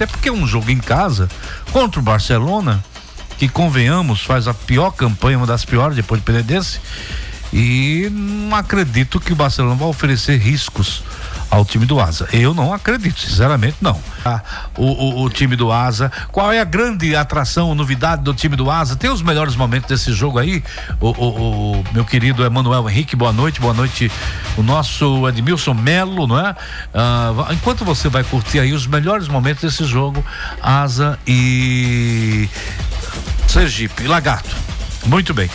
Até porque é um jogo em casa contra o Barcelona, que convenhamos, faz a pior campanha, uma das piores depois de Penedense, e não acredito que o Barcelona vai oferecer riscos ao time do Asa. Eu não acredito, sinceramente não. O time do Asa, qual é a grande atração, novidade do time do Asa? Tem os melhores momentos desse jogo aí? O meu querido Emanuel Henrique, boa noite o nosso Edmilson Melo, não é? Enquanto você vai curtir aí os melhores momentos desse jogo, Asa e Sergipe, Lagarto. Muito bem.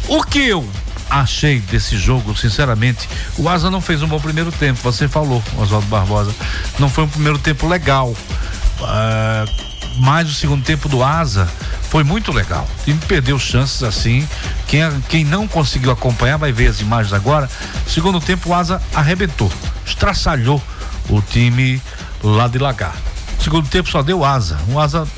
O que eu achei desse jogo, sinceramente, o Asa não fez um bom primeiro tempo, você falou, Oswaldo Barbosa, não foi um primeiro tempo legal, mas o segundo tempo do Asa foi muito legal, o time perdeu chances assim, quem não conseguiu acompanhar vai ver as imagens agora. Segundo tempo o Asa arrebentou, estraçalhou o time lá de Lagarto. Segundo tempo só deu Asa,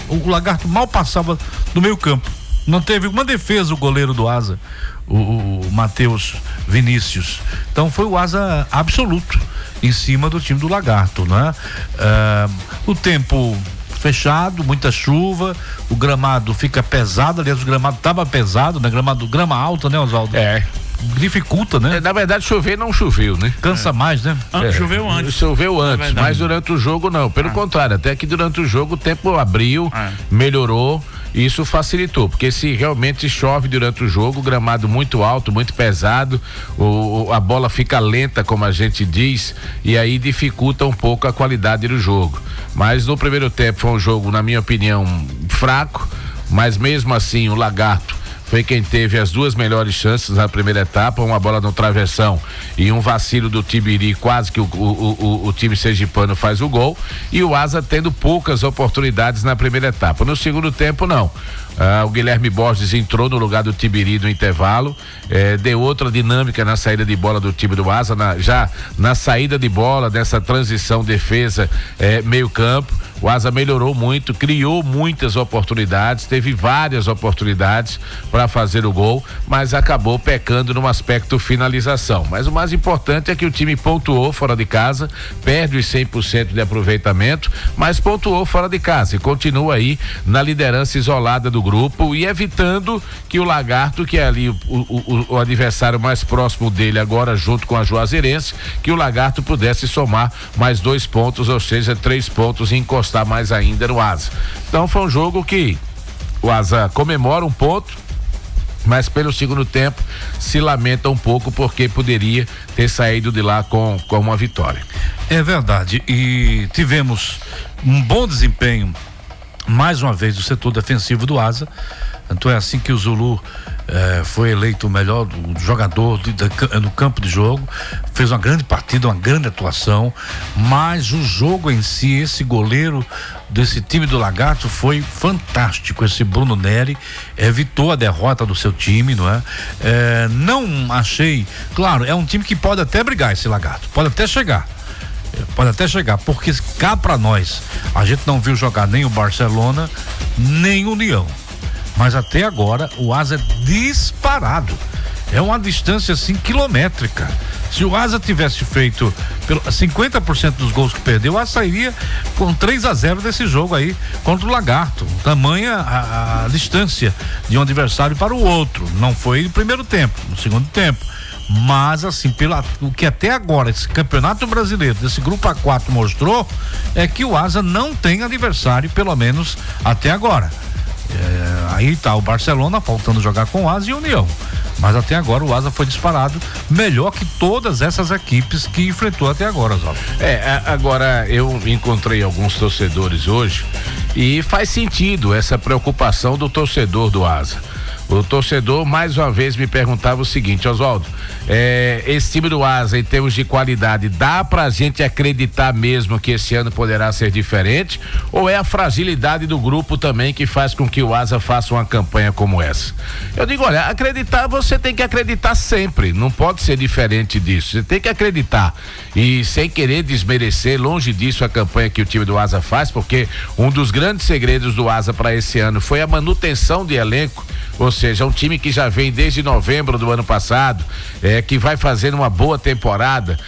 o Lagarto mal passava do meio campo, não teve uma defesa o goleiro do Asa, o Matheus Vinícius. Então foi o Asa absoluto em cima do time do Lagarto, né? O tempo fechado, muita chuva, o gramado fica pesado, aliás o gramado estava pesado, né? Grama alta, né, Oswaldo? Dificulta, né? Na verdade, chover não choveu, né? Cansa mais, né? Choveu antes, mas durante o jogo não, pelo contrário, até que durante o jogo o tempo abriu, melhorou. Isso facilitou, porque se realmente chove durante o jogo, o gramado muito alto, muito pesado, a bola fica lenta, como a gente diz, e aí dificulta um pouco a qualidade do jogo. Mas no primeiro tempo foi um jogo, na minha opinião, fraco, mas mesmo assim o Lagarto foi quem teve as duas melhores chances na primeira etapa, uma bola no travessão e um vacilo do Tibiri, quase que o time sergipano faz o gol, e o Asa tendo poucas oportunidades na primeira etapa. No segundo tempo não, o Guilherme Borges entrou no lugar do Tibiri no intervalo, deu outra dinâmica na saída de bola do time do Asa, já na saída de bola, dessa transição defesa, meio campo. O Asa melhorou muito, criou muitas oportunidades, teve várias oportunidades para fazer o gol, mas acabou pecando no aspecto finalização. Mas o mais importante é que o time pontuou fora de casa, perde os 100% de aproveitamento, mas pontuou fora de casa e continua aí na liderança isolada do grupo e evitando que o Lagarto, que é ali o adversário mais próximo dele agora, junto com a Juazeirense, que o Lagarto pudesse somar mais 2 pontos, ou seja, 3 pontos e encostar mais ainda no Asa. Então foi um jogo que o Asa comemora um ponto, mas pelo segundo tempo se lamenta um pouco porque poderia ter saído de lá com uma vitória. É verdade, e tivemos um bom desempenho mais uma vez do setor defensivo do Asa. Tanto é assim que o Zulu foi eleito o melhor jogador no campo de jogo, fez uma grande partida, uma grande atuação, mas o jogo em si, esse goleiro desse time do Lagarto foi fantástico. Esse Bruno Neri evitou a derrota do seu time, não é? Não achei, claro, é um time que pode até brigar, esse Lagarto, pode até chegar, porque cá pra nós, a gente não viu jogar nem o Barcelona, nem o União, mas até agora o Asa é disparado, é uma distância assim quilométrica. Se o Asa tivesse feito 50% dos gols que perdeu, o Asa sairia com 3-0 desse jogo aí contra o Lagarto. Tamanha a distância de um adversário para o outro. Não foi no primeiro tempo, no segundo tempo. Mas assim, o que até agora esse campeonato brasileiro, desse grupo A4 mostrou, é que o Asa não tem adversário, pelo menos até agora. Aí tá o Barcelona faltando jogar com o Asa e União, mas até agora o Asa foi disparado melhor que todas essas equipes que enfrentou até agora, Zó. Agora eu encontrei alguns torcedores hoje e faz sentido essa preocupação do torcedor do Asa. O torcedor mais uma vez me perguntava o seguinte: Oswaldo, esse time do Asa em termos de qualidade, dá pra gente acreditar mesmo que esse ano poderá ser diferente, ou é a fragilidade do grupo também que faz com que o Asa faça uma campanha como essa? Eu digo, olha, acreditar, você tem que acreditar sempre, não pode ser diferente disso, você tem que acreditar e sem querer desmerecer, longe disso, a campanha que o time do Asa faz, porque um dos grandes segredos do Asa para esse ano foi a manutenção de elenco, ou seja, um time que já vem desde novembro do ano passado, que vai fazendo uma boa temporada,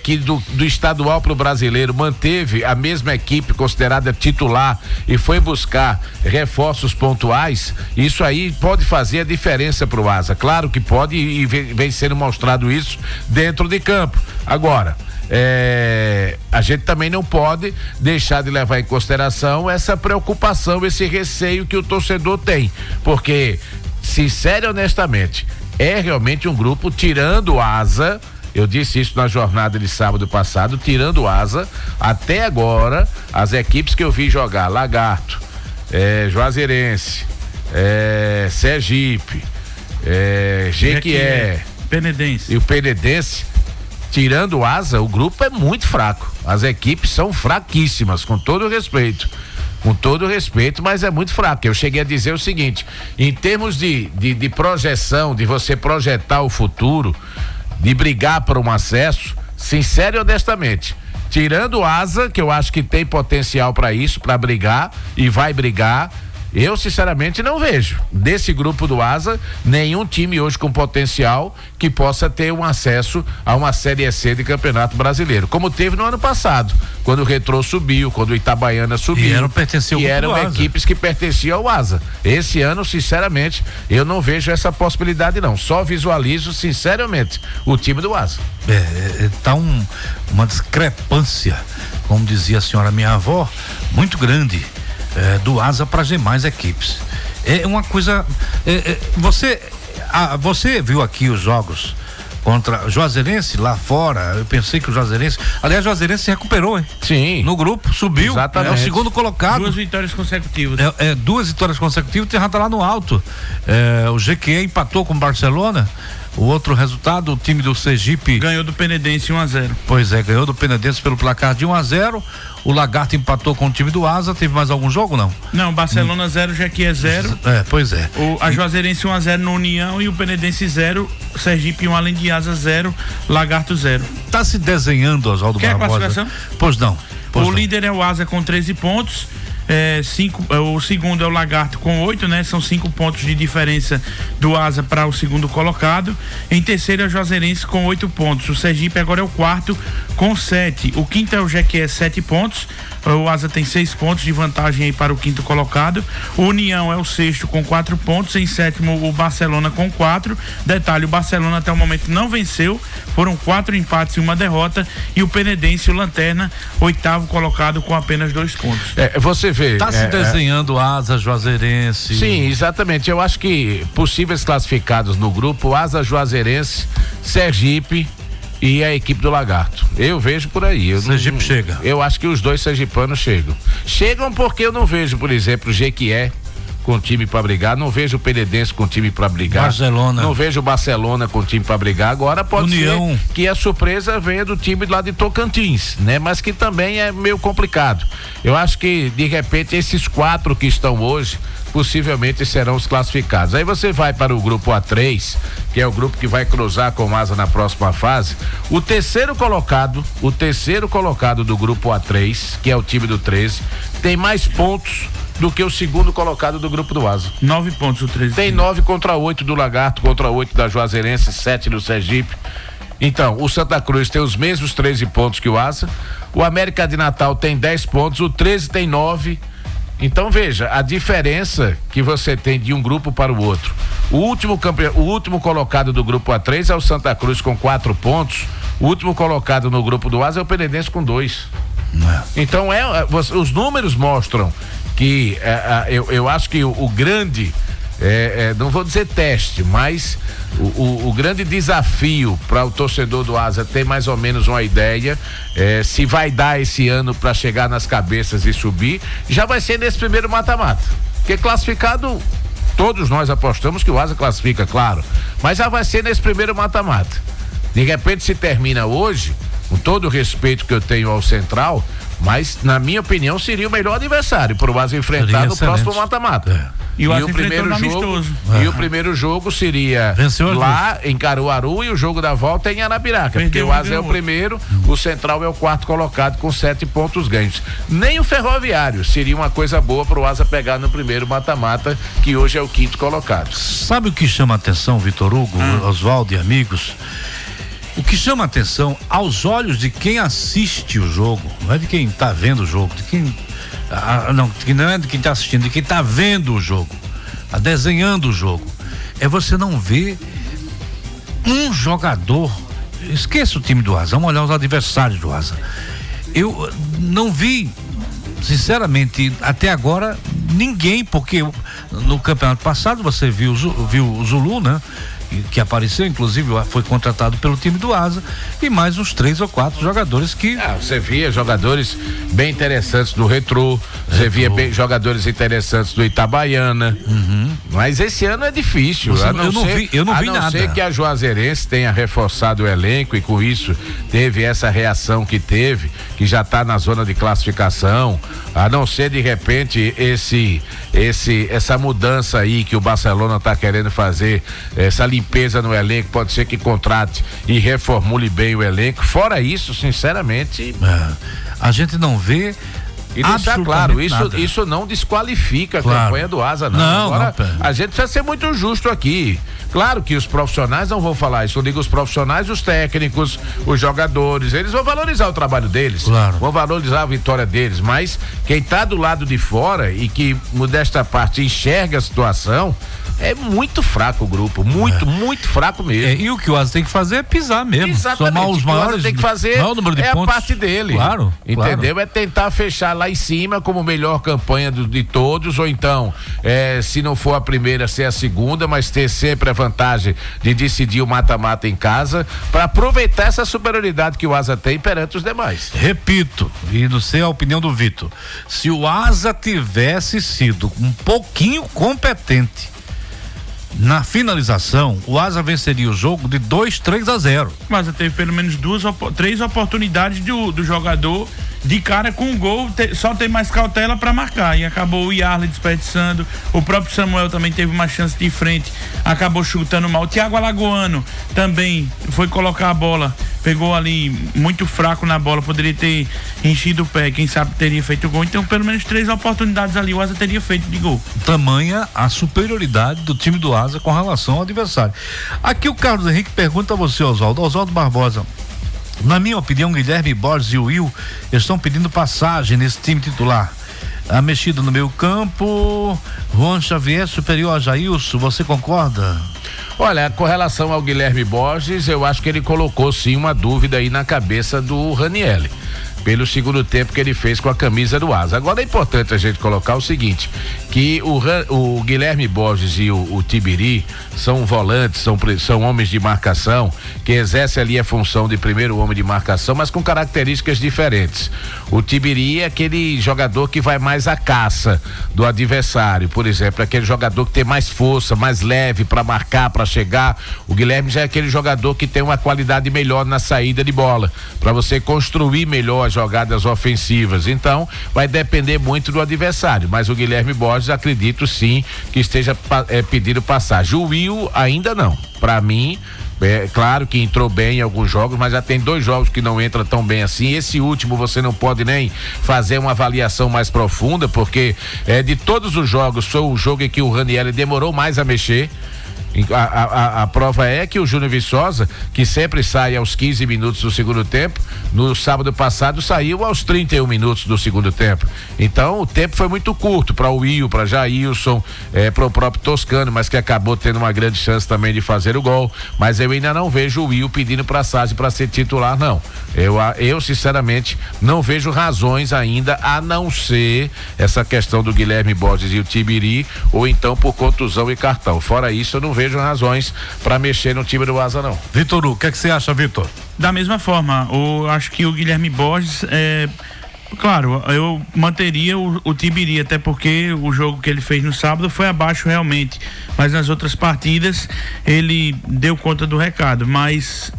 que do estadual para o brasileiro manteve a mesma equipe considerada titular e foi buscar reforços pontuais. Isso aí pode fazer a diferença para o Asa, claro que pode, e vem sendo mostrado isso dentro de campo. Agora, a gente também não pode deixar de levar em consideração essa preocupação, esse receio que o torcedor tem, porque, sincero e honestamente, é realmente um grupo, tirando o Asa, eu disse isso na jornada de sábado passado, tirando o Asa, até agora, as equipes que eu vi jogar, Lagarto, Juazeirense, Sergipe, Jequié, Penedense e o Penedense, tirando o Asa, o grupo é muito fraco. As equipes são fraquíssimas, com todo respeito. Com todo respeito, mas é muito fraco. Eu cheguei a dizer o seguinte: em termos de projeção, de você projetar o futuro, de brigar por um acesso, sincero e honestamente, tirando o Asa, que eu acho que tem potencial para isso, para brigar e vai brigar, eu sinceramente não vejo desse grupo do Asa nenhum time hoje com potencial que possa ter um acesso a uma Série C de Campeonato Brasileiro, como teve no ano passado, quando o Retrô subiu, quando o Itabaiana subiu. E eram equipes que pertenciam ao Asa. Esse ano, sinceramente, eu não vejo essa possibilidade não. Só visualizo, sinceramente, o time do Asa. Tá uma discrepância, como dizia a senhora minha avó, muito grande. Do Asa para as demais equipes. É uma coisa. Você viu aqui os jogos contra Juazeirense lá fora? Eu pensei que o Juazeirense. Aliás, o Juazeirense se recuperou, hein? Sim. No grupo, subiu. Exatamente. É o segundo colocado. 2 vitórias consecutivas. 2 vitórias consecutivas, já tá lá no alto. O Jequié empatou com o Barcelona. O outro resultado, o time do Sergipe ganhou do Penedense 1-0. Pois é, ganhou do Penedense pelo placar de 1-0. O Lagarto empatou com o time do Asa. Teve mais algum jogo, não? Não, Barcelona 0, Jequié 0. Pois é. A Juazeirense 1-0 no União e o Penedense 0, Sergipe 1, além de Asa 0, Lagarto 0. Tá se desenhando, Oswaldo Barbosa. Quer a classificação? Pois não. Líder é o Asa com 13 pontos. O segundo é o Lagarto com 8, né? São 5 pontos de diferença do Asa para o segundo colocado. Em terceiro é o Juazeirense com 8 pontos. O Sergipe agora é o quarto com 7. O quinto é o Jequié, 7 pontos. O Asa tem 6 pontos de vantagem aí para o quinto colocado. O União é o sexto com 4 pontos. Em sétimo, o Barcelona com 4. Detalhe, o Barcelona até o momento não venceu. Foram 4 empates e 1 derrota. E o Penedense, o Lanterna, oitavo colocado com apenas 2 pontos. Você vê. Tá se desenhando Asa, Juazeirense. Sim, exatamente. Eu acho que possíveis classificados no grupo: Asa, Juazeirense, Sergipe e a equipe do Lagarto. Eu vejo por aí. Sergipe chega. Eu acho que os dois sergipanos chegam. Chegam porque eu não vejo, por exemplo, o Jequié com time para brigar, não vejo o Penedense com time para brigar. Barcelona. Não vejo o Barcelona com time para brigar. Agora pode União. ser que a surpresa venha do time lá de Tocantins, né? Mas que também é meio complicado. Eu acho que de repente esses 4 que estão hoje possivelmente serão os classificados. Aí você vai para o grupo A3, que é o grupo que vai cruzar com o Asa na próxima fase. O terceiro colocado do grupo A3, que é o time do 13, tem mais pontos do que o segundo colocado do grupo do Asa. 9 pontos o 13. Tem 9 contra 8 do Lagarto, contra 8 da Juazeirense, 7 do Sergipe. Então, o Santa Cruz tem os mesmos 13 pontos que o Asa. O América de Natal tem 10 pontos, o 13 tem 9. Então veja a diferença que você tem de um grupo para o outro. O último colocado do grupo A3 é o Santa Cruz com 4 pontos. O último colocado no grupo do Asa é o Penedense com 2. Então os números mostram que eu acho que o grande, não vou dizer teste, mas o grande desafio para o torcedor do Asa ter mais ou menos uma ideia se vai dar esse ano para chegar nas cabeças e subir, já vai ser nesse primeiro mata-mata, porque classificado todos nós apostamos que o Asa classifica, claro, mas já vai ser nesse primeiro mata-mata. De repente se termina hoje, com todo o respeito que eu tenho ao Central, Mas, na minha opinião, seria o melhor adversário para o Asa enfrentar no próximo mata-mata. E o primeiro jogo E o primeiro jogo seria lá em Caruaru e o jogo da volta em Arapiraca. Porque o Asa é o primeiro, o Central é o quarto colocado com 7 pontos ganhos. Nem o Ferroviário seria uma coisa boa para o Asa pegar no primeiro mata-mata, que hoje é o quinto colocado. Sabe o que chama a atenção, Vitor Hugo, Oswaldo e amigos? O que chama a atenção aos olhos de quem assiste o jogo, não é de quem está vendo o jogo, de quem não é de quem está assistindo, de quem está vendo o jogo, tá desenhando o jogo, é você não ver um jogador. Esqueça o time do Asa, vamos olhar os adversários do Asa. Eu não vi, sinceramente, até agora, ninguém, porque no campeonato passado você viu o Zulu, né? Que apareceu, inclusive foi contratado pelo time do Asa, e mais uns 3 ou 4 jogadores que... você via jogadores bem interessantes do Retrô, você via jogadores interessantes do Itabaiana, mas esse ano é difícil. Eu não vi nada. A não ser que a Juazeirense tenha reforçado o elenco e com isso teve essa reação que teve, que já está na zona de classificação, a não ser de repente essa mudança aí que o Barcelona está querendo fazer, essa limpeza no elenco, pode ser que contrate e reformule bem o elenco. Fora isso, sinceramente, a gente não vê. E deixar claro, isso não desqualifica a campanha do Asa, não. Agora, a gente precisa ser muito justo aqui. Claro que os profissionais não vão falar isso. Eu digo os profissionais, os técnicos, os jogadores, eles vão valorizar o trabalho deles, vão valorizar a vitória deles, mas quem está do lado de fora e que, modesta parte, enxerga a situação, é muito fraco o grupo, muito fraco mesmo. E o que o Asa tem que fazer é pisar mesmo. Exatamente. Somar os maiores, o Asa tem que fazer número de é pontos. A parte dele. Claro. Entendeu? É tentar fechar lá em cima como melhor campanha de todos, ou então, se não for a primeira, ser a segunda, mas ter sempre a vantagem de decidir o mata-mata em casa, para aproveitar essa superioridade que o Asa tem perante os demais. Repito, e não sei a opinião do Vitor, se o Asa tivesse sido um pouquinho competente na finalização, o Asa venceria o jogo de 2-3-0. Mas teve pelo menos 3 oportunidades do jogador de cara com o gol, só tem mais cautela para marcar, e acabou o Yarley desperdiçando. O próprio Samuel também teve uma chance de frente, acabou chutando mal. O Thiago Alagoano também foi colocar a bola, pegou ali muito fraco na bola, poderia ter enchido o pé, quem sabe teria feito o gol. Então pelo menos 3 oportunidades ali o Asa teria feito de gol. Tamanha a superioridade do time do Asa com relação ao adversário. Aqui o Carlos Henrique pergunta a você, Oswaldo Barbosa: na minha opinião, Guilherme Borges e o Will estão pedindo passagem nesse time titular. A mexida no meio campo, Juan Xavier superior a Jailson, você concorda? Olha, com relação ao Guilherme Borges, eu acho que ele colocou sim uma dúvida aí na cabeça do Ranieri, pelo segundo tempo que ele fez com a camisa do Asa. Agora é importante a gente colocar o seguinte, que o Guilherme Borges e o Tibiri são volantes, são homens de marcação, que exercem ali a função de primeiro homem de marcação, mas com características diferentes. O Tibiri é aquele jogador que vai mais à caça do adversário, por exemplo, aquele jogador que tem mais força, mais leve para marcar, para chegar. O Guilherme já é aquele jogador que tem uma qualidade melhor na saída de bola, para você construir melhor as jogadas ofensivas. Então vai depender muito do adversário, mas o Guilherme Borges, acredito sim que esteja pedindo passagem. O Will ainda não, para mim. É claro que entrou bem em alguns jogos, mas já tem 2 jogos que não entra tão bem assim. Esse último você não pode nem fazer uma avaliação mais profunda, porque de todos os jogos foi o jogo em que o Ranieri demorou mais a mexer. A prova é que o Júnior Viçosa, que sempre sai aos 15 minutos do segundo tempo, no sábado passado saiu aos 31 minutos do segundo tempo. Então o tempo foi muito curto para o Will, para Jailson, para o próprio Toscano, mas que acabou tendo uma grande chance também de fazer o gol. Mas eu ainda não vejo o Will pedindo passagem para ser titular, não. Eu sinceramente não vejo razões ainda, a não ser essa questão do Guilherme Borges e o Tibiri, ou então por contusão e cartão. Fora isso, eu não vejo razões para mexer no time do Asa, não. Vitor, o que é que você acha, Vitor? Da mesma forma, eu acho que o Guilherme Borges Claro, eu manteria o Tibiri, até porque o jogo que ele fez no sábado foi abaixo realmente, mas nas outras partidas ele deu conta do recado, mas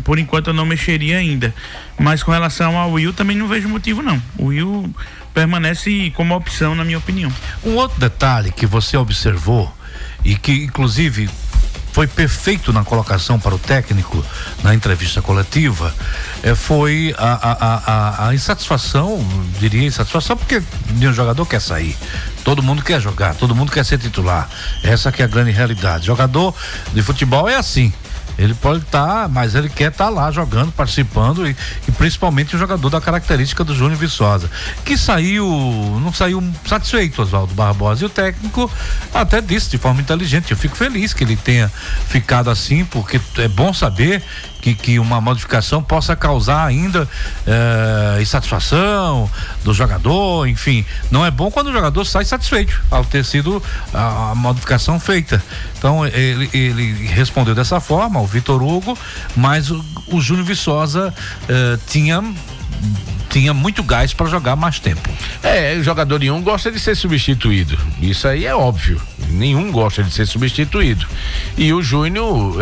por enquanto eu não mexeria ainda. Mas com relação ao Will também não vejo motivo não. O Will permanece como opção, na minha opinião. Um outro detalhe que você observou e que inclusive foi perfeito na colocação para o técnico na entrevista coletiva, foi a insatisfação, diria insatisfação, porque nenhum jogador quer sair, todo mundo quer jogar, todo mundo quer ser titular, essa que é a grande realidade. Jogador de futebol é assim, ele pode estar, mas ele quer estar lá jogando, participando e principalmente o jogador da característica do Júnior Viçosa, que não saiu satisfeito, Oswaldo Barbosa, e o técnico até disse de forma inteligente: eu fico feliz que ele tenha ficado assim, porque é bom saber que uma modificação possa causar ainda insatisfação do jogador, enfim, não é bom quando o jogador sai satisfeito ao ter sido a modificação feita. Então ele respondeu dessa forma, o Vitor Hugo, mas o Júnior Viçosa tinha muito gás para jogar mais tempo. O jogador nenhum gosta de ser substituído, isso aí é óbvio, nenhum gosta de ser substituído, e o Júnior,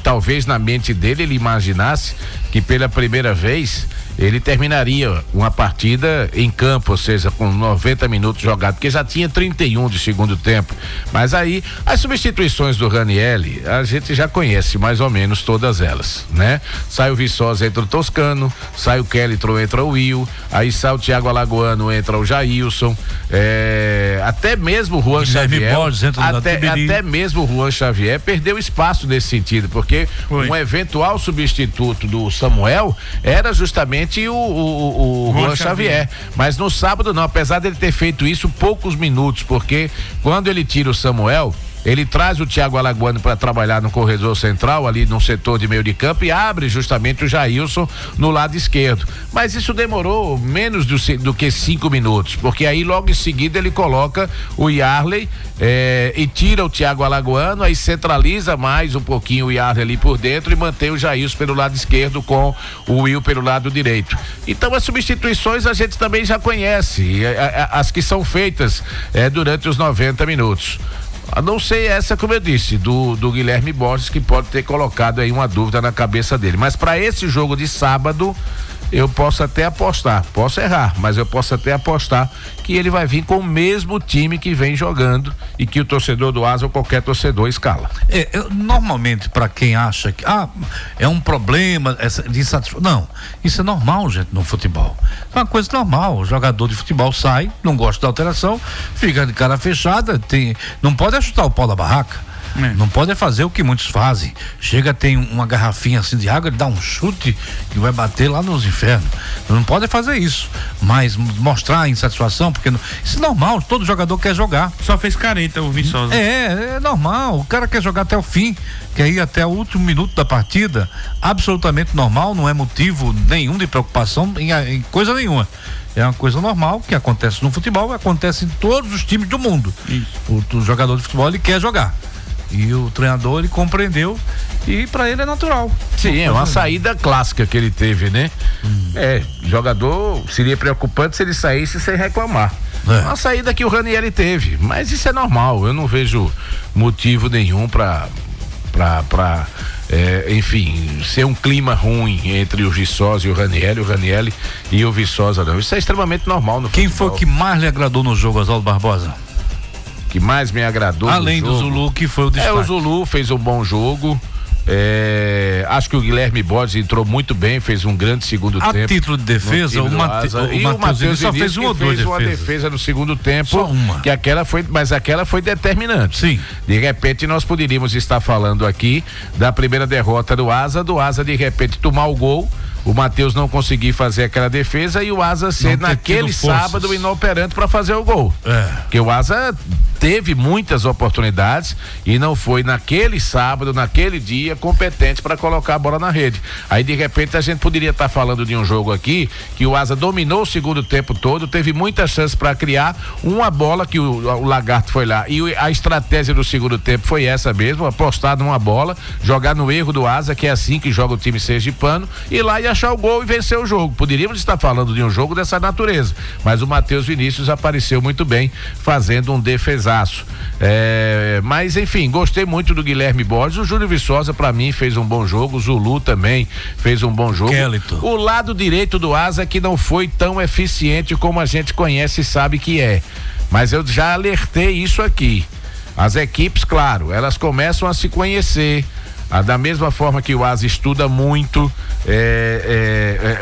talvez na mente dele ele imaginasse que pela primeira vez ele terminaria uma partida em campo, ou seja, com 90 minutos jogados, porque já tinha 31 de segundo tempo. Mas aí, as substituições do Ranieri, a gente já conhece mais ou menos todas elas, né? Sai o Viçosa, entra o Toscano, sai o Kellitron, entra o Will, aí sai o Thiago Alagoano, entra o Jailson, até mesmo o Juan Xavier, até mesmo o Juan Xavier perdeu espaço nesse sentido, porque um eventual substituto do Samuel era justamente o Juan Xavier, mas no sábado não, apesar dele ter feito isso poucos minutos, porque quando ele tira o Samuel, ele traz o Thiago Alagoano para trabalhar no corredor central, ali no setor de meio de campo, e abre justamente o Jailson no lado esquerdo. Mas isso demorou menos do que 5 minutos, porque aí logo em seguida ele coloca o Yarley e tira o Thiago Alagoano, aí centraliza mais um pouquinho o Yarley ali por dentro e mantém o Jailson pelo lado esquerdo com o Will pelo lado direito. Então as substituições a gente também já conhece, as que são feitas durante os 90 minutos. A não ser essa, como eu disse, do Guilherme Borges, que pode ter colocado aí uma dúvida na cabeça dele. Mas para esse jogo de sábado, eu posso até apostar, posso errar, mas eu posso até apostar que ele vai vir com o mesmo time que vem jogando e que o torcedor do Asa ou qualquer torcedor escala. Normalmente, para quem acha que é um problema de insatisfação, não, isso é normal, gente, no futebol. É uma coisa normal, o jogador de futebol sai, não gosta da alteração, fica de cara fechada, não pode ajustar o pau da barraca. Não pode fazer o que muitos fazem. Chega, tem uma garrafinha assim de água, ele dá um chute que vai bater lá nos infernos. Não pode fazer isso, mas mostrar a insatisfação, porque isso é normal, todo jogador quer jogar. Só fez careta o Viçosa. É normal, o cara quer jogar até o fim, quer ir até o último minuto da partida, absolutamente normal, não é motivo nenhum de preocupação em coisa nenhuma. É uma coisa normal que acontece no futebol, acontece em todos os times do mundo. O jogador de futebol, ele quer jogar. E o treinador, ele compreendeu e para ele é natural. Sim, é uma saída clássica que ele teve, né? Jogador, seria preocupante se ele saísse sem reclamar. Uma saída que o Ranieri teve, mas isso é normal, eu não vejo motivo nenhum para enfim, ser um clima ruim entre o Viçosa e o Ranieri e o Viçosa não. Isso é extremamente normal no futebol. Quem foi que mais lhe agradou no jogo, Oswaldo Barbosa? Que mais me agradou além do Zulu, que foi o destaque. O Zulu fez um bom jogo. Acho que o Guilherme Borges entrou muito bem, fez um grande segundo tempo. A título de defesa, o Matheus só fez uma defesa no segundo tempo. Só uma. Mas aquela foi determinante. Sim. De repente nós poderíamos estar falando aqui da primeira derrota do Asa de repente tomar o gol, o Matheus não conseguir fazer aquela defesa e o Asa ser naquele sábado inoperante para fazer o gol. Porque o Asa teve muitas oportunidades e não foi naquele sábado, naquele dia, competente para colocar a bola na rede. Aí de repente a gente poderia estar falando de um jogo aqui que o Asa dominou o segundo tempo todo, teve muitas chances para criar uma bola que o Lagarto foi lá e a estratégia do segundo tempo foi essa mesmo, apostar numa bola, jogar no erro do Asa, que é assim que joga o time sergipano, ir lá e achar o gol e vencer o jogo. Poderíamos estar falando de um jogo dessa natureza, mas o Matheus Vinícius apareceu muito bem, fazendo um defesaço. Mas enfim, gostei muito do Guilherme Borges. O Júnior Viçosa para mim fez um bom jogo, o Zulu também fez um bom jogo. Kelito. O lado direito do Asa que não foi tão eficiente como a gente conhece e sabe que é, mas eu já alertei isso aqui. As equipes, claro, elas começam a se conhecer. Da mesma forma que o Asa estuda muito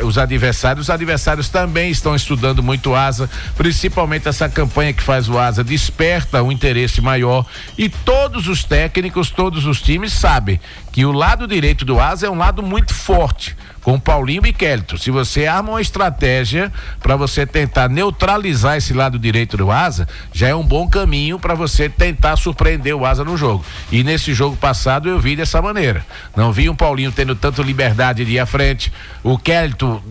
os adversários também estão estudando muito o Asa, principalmente essa campanha que faz o Asa desperta um interesse maior, e todos os técnicos, todos os times sabem que o lado direito do Asa é um lado muito forte, com Paulinho e Kelito. Se você arma uma estratégia para você tentar neutralizar esse lado direito do Asa, já é um bom caminho para você tentar surpreender o Asa no jogo. E nesse jogo passado eu vi dessa maneira. Não vi um Paulinho tendo tanta liberdade de ir à frente. O Kelito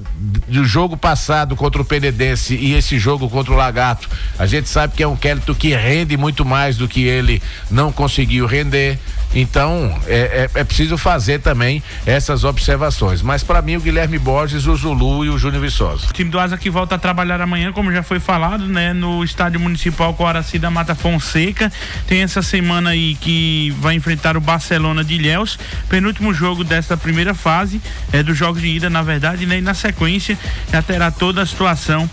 do jogo passado contra o Penedense e esse jogo contra o Lagarto, a gente sabe que é um Kelito que rende muito mais do que ele não conseguiu render. Então é preciso fazer também essas observações, mas para mim o Guilherme Borges, o Zulu e o Júnior Viçosa. O time do Asa que volta a trabalhar amanhã, como já foi falado, né, no estádio municipal Coaraci da Mata Fonseca. Tem essa semana aí que vai enfrentar o Barcelona de Ilhéus, penúltimo jogo desta primeira fase, dos jogos de ida, na verdade, né, e na sequência já terá toda a situação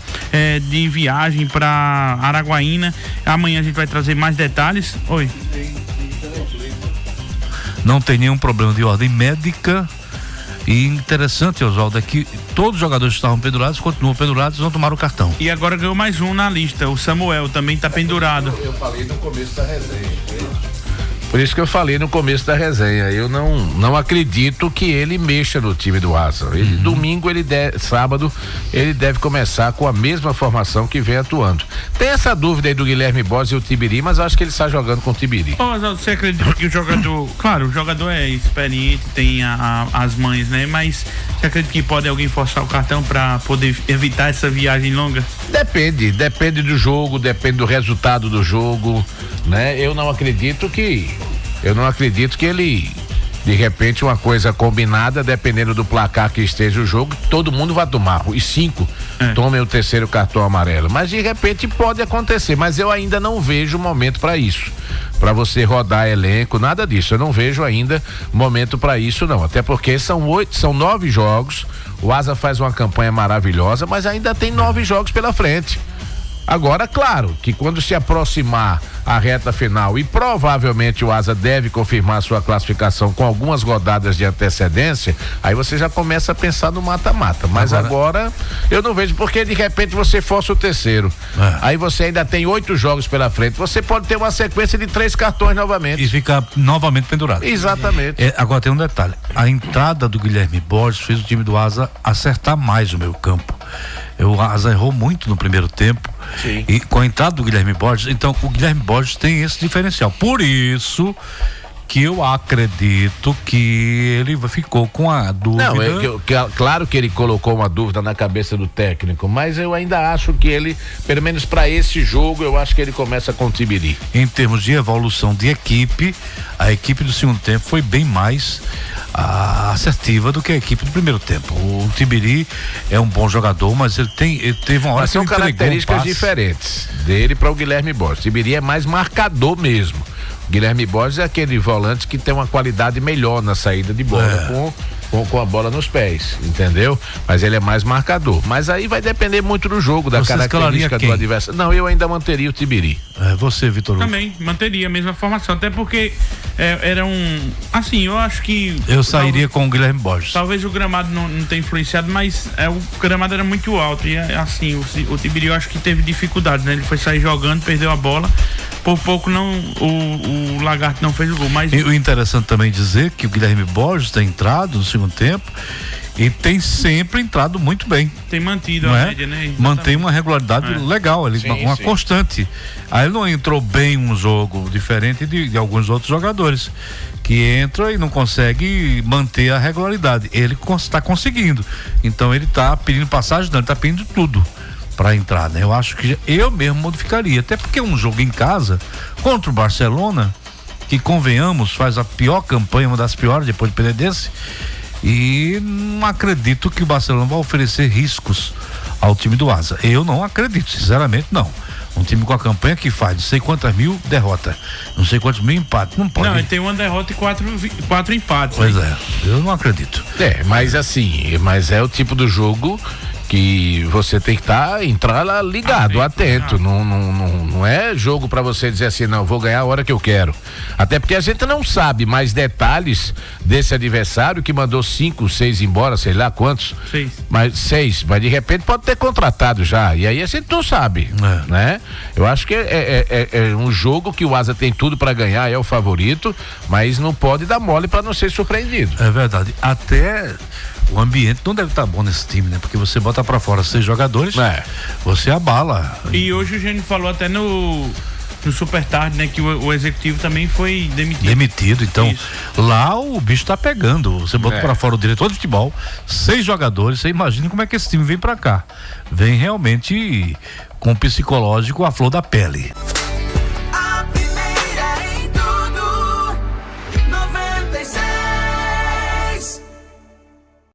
de viagem para Araguaína. Amanhã a gente vai trazer mais detalhes. Oi. Não tem nenhum problema de ordem médica. E interessante, Oswaldo, é que todos os jogadores que estavam pendurados continuam pendurados e não tomaram o cartão. E agora ganhou mais um na lista, o Samuel também está pendurado. Eu falei no começo da resenha. Por isso que eu falei no começo da resenha, eu não acredito que ele mexa no time do Asa. Domingo, sábado, ele deve começar com a mesma formação que vem atuando. Tem essa dúvida aí do Guilherme Borges e o Tibiri, mas eu acho que ele está jogando com o Tibiri. Você acredita que o jogador, claro, o jogador é experiente, tem as manhas, né? Mas você acredita que pode alguém forçar o cartão para poder evitar essa viagem longa? Depende do jogo, depende do resultado do jogo, né? Eu não acredito que ele, de repente, uma coisa combinada, dependendo do placar que esteja o jogo, todo mundo vai tomar, os 5 tomem o terceiro cartão amarelo, mas de repente pode acontecer, mas eu ainda não vejo momento para isso, para você rodar elenco, nada disso, eu não vejo ainda momento para isso não, até porque são 9 jogos, o Asa faz uma campanha maravilhosa, mas ainda tem 9 jogos pela frente. Agora, claro, que quando se aproximar a reta final e provavelmente o Asa deve confirmar sua classificação com algumas rodadas de antecedência, aí você já começa a pensar no mata-mata, mas agora eu não vejo, porque de repente você força o terceiro, aí você ainda tem 8 jogos pela frente, você pode ter uma sequência de 3 cartões novamente. E ficar novamente pendurado. Exatamente. Agora tem um detalhe, a entrada do Guilherme Borges fez o time do Asa acertar mais o meio campo. O Asa errou muito no primeiro tempo. Sim. E com a entrada do Guilherme Borges, então o Guilherme Borges tem esse diferencial. Por isso que eu acredito que ele ficou com a dúvida. Não, claro que ele colocou uma dúvida na cabeça do técnico, mas eu ainda acho que ele, pelo menos para esse jogo, eu acho que ele começa com o Tibiri. Em termos de evolução de equipe, a equipe do segundo tempo foi bem mais assertiva do que a equipe do primeiro tempo. O Tibiri é um bom jogador, mas ele teve uma hora que são características diferentes dele para o Guilherme Borges. O Tibiri é mais marcador mesmo. Guilherme Borges é aquele volante que tem uma qualidade melhor na saída de bola, com a bola nos pés, entendeu? Mas ele é mais marcador. Mas aí vai depender muito do jogo, da característica do adversário. Não, eu ainda manteria o Tibiri. Você, Vitor Hugo? Também manteria a mesma formação, até porque era assim, eu acho que eu sairia com o Guilherme Borges. Talvez o gramado não tenha influenciado, mas o gramado era muito alto e assim, o Tibiri eu acho que teve dificuldades, né? Ele foi sair jogando, perdeu a bola, por pouco o Lagarto não fez o gol, mas... E o interessante também dizer que o Guilherme Borges tem entrado no segundo tempo E tem sempre entrado muito bem. Tem mantido a média, né? Exatamente. Mantém uma regularidade legal ali, uma constante. Aí ele não entrou bem um jogo, diferente de alguns outros jogadores, que entra e não consegue manter a regularidade. Ele está conseguindo. Então ele está pedindo passagem, não, ele está pedindo tudo para entrar, né? Eu acho que eu mesmo modificaria, até porque é um jogo em casa contra o Barcelona, que convenhamos, faz a pior campanha, uma das piores depois de Penedense, e não acredito que o Barcelona vai oferecer riscos ao time do Asa. Eu não acredito, sinceramente não. Um time com a campanha que faz não sei quantas mil derrotas, não sei quantos mil empates, não pode. Não, ele tem uma derrota e quatro empates. Pois é, eu não acredito. Mas assim, é o tipo do jogo que você tem que entrar lá ligado, atento. Não é jogo pra você dizer assim, não, vou ganhar a hora que eu quero. Até porque a gente não sabe mais detalhes desse adversário que mandou 5, 6 embora, sei lá quantos. 6. Mas de repente pode ter contratado já. E aí a gente não sabe, né? Eu acho que é um jogo que o Asa tem tudo pra ganhar, é o favorito, mas não pode dar mole pra não ser surpreendido. É verdade. Até o ambiente não deve estar bom nesse time, né? Porque você bota pra fora 6 jogadores, você abala. E hoje o Gênio falou até no Super Tarde, né? Que o executivo também foi demitido. Então, isso. Lá o bicho tá pegando. Você bota pra fora o diretor de futebol, 6 jogadores, você imagina como é que esse time vem pra cá. Vem realmente com o psicológico à flor da pele.